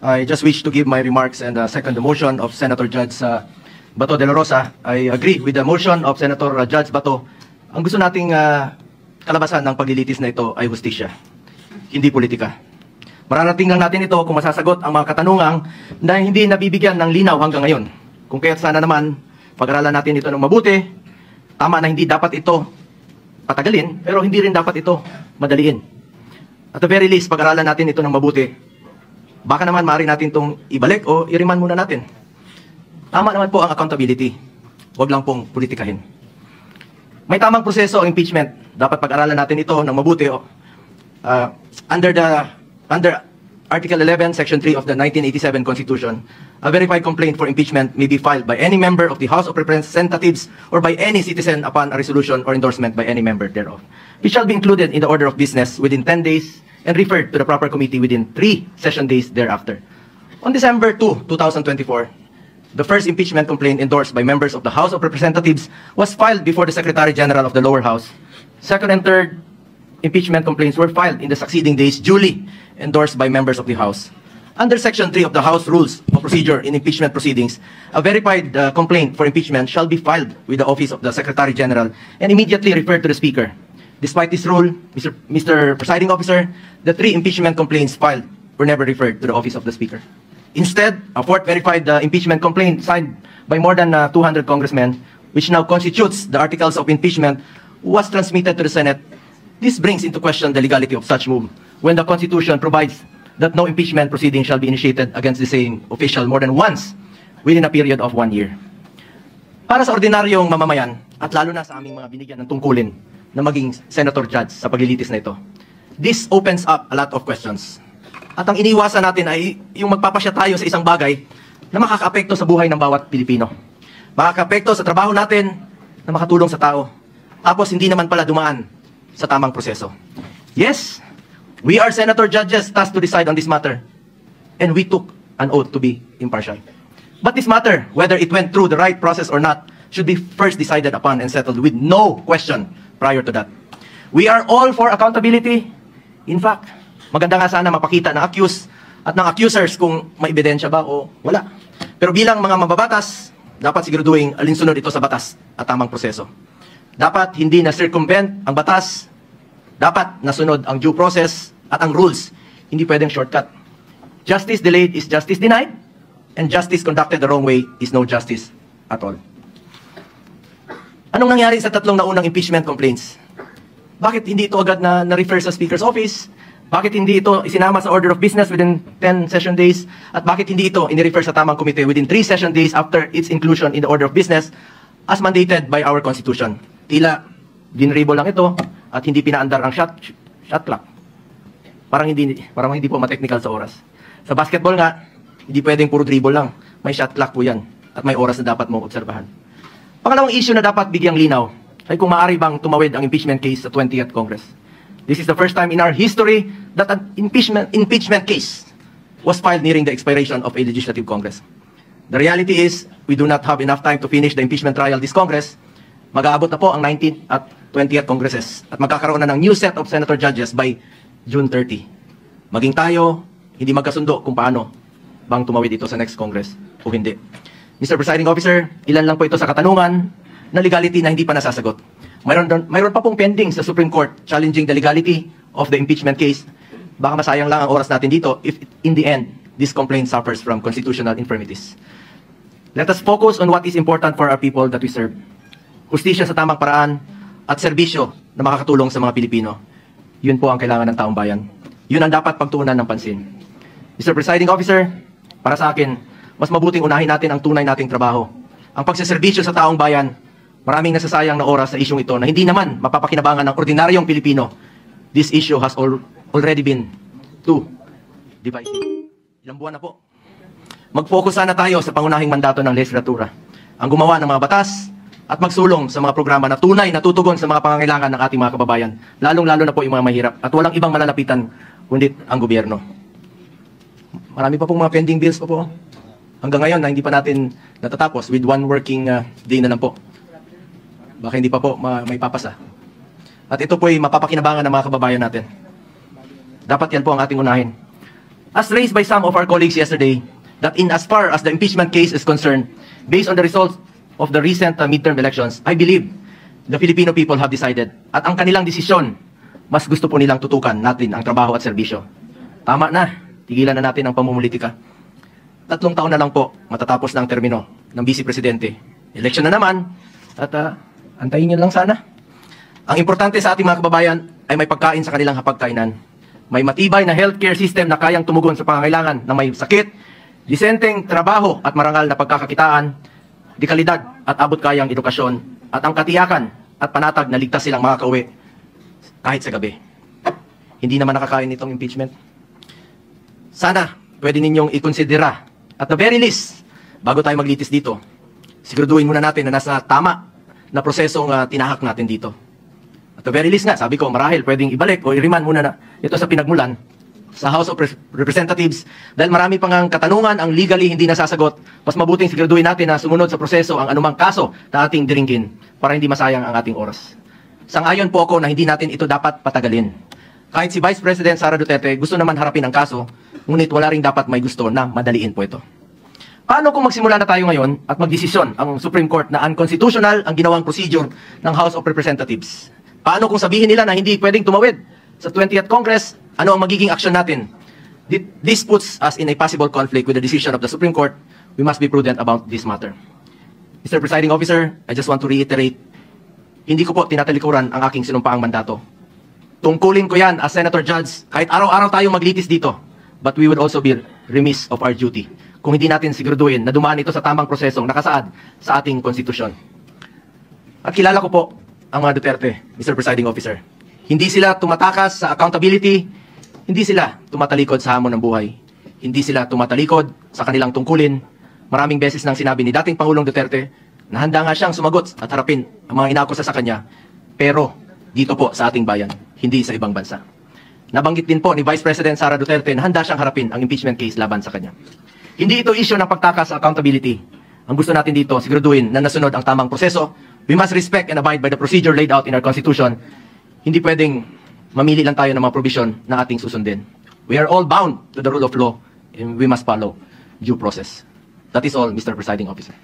I just wish to give my remarks and second the motion of Senator Judge Bato de la Rosa. I agree with the motion of Senator Judge Bato. Ang gusto nating kalabasan ng paglilitis na ito ay hustisya, hindi politika. Mararating lang natin ito kung masasagot ang mga katanungang na hindi nabibigyan ng linaw hanggang ngayon. Kung kaya't sana naman, pag-aralan natin ito ng mabuti. Tama na hindi dapat ito patagalin, pero hindi rin dapat ito madaliin. At the very least, pag-aralan natin ito ng mabuti. Baka naman maaari natin itong ibalik o i-remand muna natin. Tama naman po ang accountability. Huwag lang pong politikahin. May tamang proseso ang impeachment. Dapat pag-aralan natin ito ng mabuti. Under Article 11, Section 3 of the 1987 Constitution, a verified complaint for impeachment may be filed by any member of the House of Representatives or by any citizen upon a resolution or endorsement by any member thereof. It shall be included in the order of business within 10 days and referred to the proper committee within 3 session days thereafter. On December 2, 2024, the first impeachment complaint endorsed by members of the House of Representatives was filed before the Secretary General of the lower house. Second and third impeachment complaints were filed in the succeeding days, duly endorsed by members of the House. Under Section 3 of the House Rules of Procedure in Impeachment Proceedings, a verified complaint for impeachment shall be filed with the Office of the Secretary General and immediately referred to the Speaker. Despite this rule, Mr. Presiding Officer, the 3 impeachment complaints filed were never referred to the Office of the Speaker. Instead, a 4th verified impeachment complaint signed by more than 200 congressmen, which now constitutes the articles of impeachment, was transmitted to the Senate. This brings into question the legality of such move, when the Constitution provides that no impeachment proceeding shall be initiated against the same official more than once within a period of 1 year. Para sa ordinaryong mamamayan, at lalo na sa aming mga binigyan ng tungkulin na maging Senator Judge sa paglilitis na ito, this opens up a lot of questions. At ang iniwasan natin ay yung magpapasya tayo sa isang bagay na makakaapekto sa buhay ng bawat Pilipino. Makakaapekto sa trabaho natin na makatulong sa tao. Tapos hindi naman pala dumaan sa tamang proseso. Yes, we are Senator Judges tasked to decide on this matter. And we took an oath to be impartial. But this matter, whether it went through the right process or not, should be first decided upon and settled with no question prior to that. We are all for accountability. In fact, maganda nga sana mapakita ng accused at ng accusers kung may ebidensya ba o wala. Pero bilang mga mababatas, dapat siguraduhin alinsunod ito sa batas at tamang proseso. Dapat hindi na circumvent ang batas. Dapat nasunod ang due process at ang rules. Hindi pwedeng shortcut. Justice delayed is justice denied, and justice conducted the wrong way is no justice at all. Anong nangyari sa 3 naunang impeachment complaints? Bakit hindi ito agad na-refer sa Speaker's Office? Bakit hindi ito isinama sa order of business within 10 session days? At bakit hindi ito in-refer sa tamang komite within 3 session days after its inclusion in the order of business as mandated by our Constitution? Tila, dinribble lang ito at hindi pinaandar ang shot clock. Parang hindi po ma-technical sa oras. Sa basketball nga, hindi pwedeng puro dribble lang. May shot clock po yan at may oras na dapat mong obserbahan. Pangalawang issue na dapat bigyang linaw ay kung maaari bang tumawid ang impeachment case sa 20th Congress. This is the first time in our history that an impeachment case was filed nearing the expiration of a legislative Congress. The reality is, we do not have enough time to finish the impeachment trial this Congress. Mag-aabot na po ang 19th at 20th Congresses at magkakaroon na ng new set of Senator Judges by June 30. Maging tayo, hindi magkasundo kung paano bang tumawid ito sa next Congress o hindi. Mr. Presiding Officer, ilan lang po ito sa katanungan na legality na hindi pa nasasagot. Mayroon pa pong pending sa Supreme Court challenging the legality of the impeachment case. Baka masayang lang ang oras natin dito if in the end, this complaint suffers from constitutional infirmities. Let us focus on what is important for our people that we serve. Hustisya sa tamang paraan at serbisyo na makakatulong sa mga Pilipino. Yun po ang kailangan ng taong bayan. Yun ang dapat pagtuunan ng pansin. Mr. Presiding Officer, para sa akin, mas mabuting unahin natin ang tunay nating trabaho. Ang pagseserbisyo sa taong bayan, maraming nasasayang na oras sa isyong ito na hindi naman mapapakinabangan ng ordinaryong Pilipino. This issue has already been too divisive. Ilang buwan na po. Mag-focus sana tayo sa pangunahing mandato ng legislatura. Ang gumawa ng mga batas at magsulong sa mga programa na tunay na tutugon sa mga pangangailangan ng ating mga kababayan. Lalong-lalo na po yung mga mahirap at walang ibang malalapitan kundi ang gobyerno. Marami pa pong mga pending bills po. Hanggang ngayon na hindi pa natin natatapos with 1 working day na lang po. Baka hindi pa po may papasa. At ito po'y mapapakinabangan ng mga kababayan natin. Dapat yan po ang ating unahin. As raised by some of our colleagues yesterday, that in as far as the impeachment case is concerned, based on the results of the recent midterm elections, I believe the Filipino people have decided at ang kanilang desisyon, mas gusto po nilang tutukan natin ang trabaho at serbisyo. Tama na, tigilan na natin ang pamumulitika. 3 taon na lang po matatapos na ang termino ng Vice Presidente. Election na naman at antayin nyo lang sana. Ang importante sa ating mga kababayan ay may pagkain sa kanilang hapagkainan. May matibay na healthcare system na kayang tumugon sa pangangailangan ng may sakit, disenteng trabaho at marangal na pagkakakitaan, dekalidad at abot kayang edukasyon, at ang katiyakan at panatag na ligtas silang makakauwi kahit sa gabi. Hindi naman nakakain itong impeachment. Sana pwede ninyong ikonsidera at the very least, bago tayo maglitis dito, siguraduhin muna natin na nasa tama na prosesong tinahak natin dito. At the very least nga, sabi ko, marahil pwedeng ibalik o i-remand muna na ito sa pinagmulan sa House of Representatives dahil marami pang ang katanungan ang legally hindi nasasagot. Mas mabuting siguraduhin natin na sumunod sa proseso ang anumang kaso na ating diringgin para hindi masayang ang ating oras. Sang-ayon po ako na hindi natin ito dapat patagalin. Kahit si Vice President Sara Duterte gusto naman harapin ang kaso, ngunit wala rin dapat may gusto na madaliin po ito. Paano kung magsimula na tayo ngayon at magdesisyon ang Supreme Court na unconstitutional ang ginawang procedure ng House of Representatives? Paano kung sabihin nila na hindi pwedeng tumawid sa 20th Congress? Ano ang magiging action natin? This puts us in a possible conflict with the decision of the Supreme Court. We must be prudent about this matter. Mr. Presiding Officer, I just want to reiterate, hindi ko po tinatalikuran ang aking sinumpaang mandato. Tungkulin ko yan as Senator Judge, kahit araw-araw tayo maglitis dito. But we would also be remiss of our duty kung hindi natin siguraduhin na dumaan ito sa tamang prosesong nakasaad sa ating konstitusyon. At kilala ko po ang mga Duterte, Mr. Presiding Officer. Hindi sila tumatakas sa accountability, hindi sila tumatalikod sa hamon ng buhay, hindi sila tumatalikod sa kanilang tungkulin. Maraming beses nang sinabi ni dating Pangulong Duterte na handa nga siyang sumagot at harapin ang mga inakusa sa kanya, pero dito po sa ating bayan, hindi sa ibang bansa. Nabanggit din po ni Vice President Sara Duterte na handa siyang harapin ang impeachment case laban sa kanya. Hindi ito issue ng pagtakas sa accountability. Ang gusto natin dito, siguraduhin na nasunod ang tamang proseso. We must respect and abide by the procedure laid out in our Constitution. Hindi pwedeng mamili lang tayo ng mga provision na ating susundin. We are all bound to the rule of law and we must follow due process. That is all, Mr. Presiding Officer.